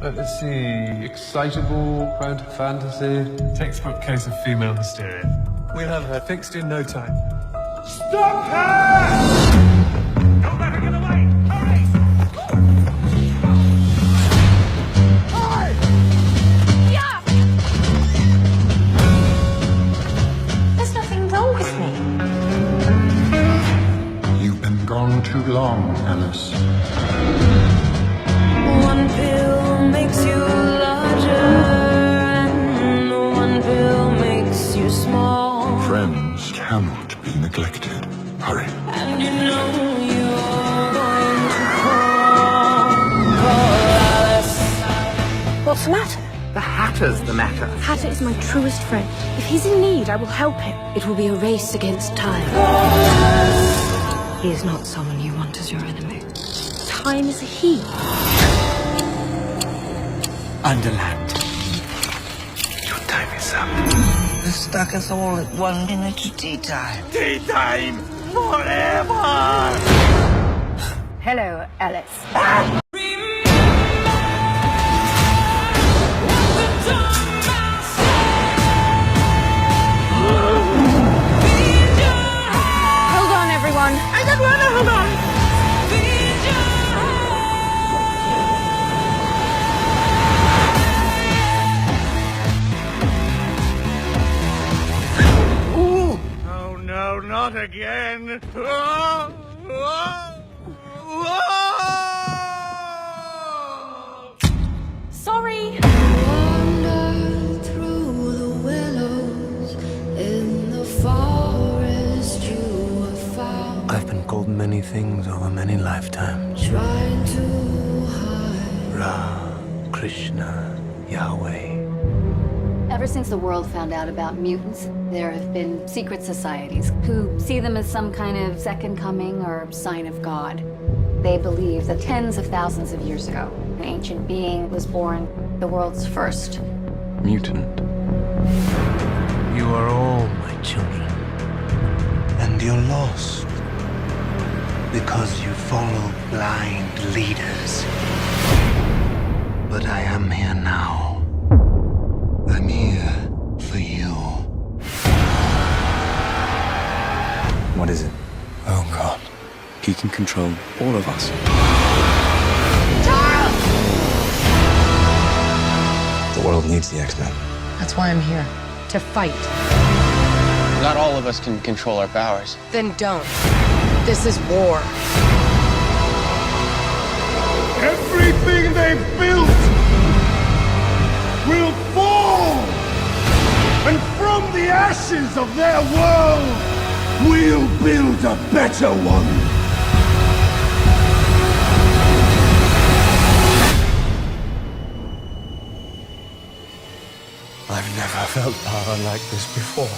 Let's see. Excitable, prone to fantasy. Textbook case of female hysteria. We'll have her fixed in no time. Stop her! Don't let her get away! Hurry! Yeah! There's nothing wrong with me. You've been gone too long, Alice. One pill makes you larger, and one pill makes you small. Friends cannot be neglected. Hurry. And you know you're going to call Alice. What's the matter? The Hatter's the matter. Hatter is my truest friend. If he's in need, I will help him. It will be a race against time. He is not someone you want as your enemy. Time is a he. Underland. Your time is up. They're stuck us all at 1 minute to tea time. Tea time! Forever! Hello, Alice. Hold on, everyone. I don't want to hold on. Oh no, not again! Sorry. Wander through the willows in the forest you have found. I've been called many things over many lifetimes. Trying to hide. Ra, Krishna, Yahweh. Ever since the world found out about mutants, there have been secret societies who see them as some kind of second coming or sign of God. They believe that tens of thousands of years ago, an ancient being was born, the world's first. Mutant. You are all my children. And you're lost. Because you follow blind leaders. But I am here now. I'm here for you. What is it? Oh, God. He can control all of us. The world needs the X-Men. That's why I'm here. To fight. Not all of us can control our powers. Then don't. This is war. Everything they've built will fall! And from the ashes of their world, we'll build a better one! I've never felt power like this before.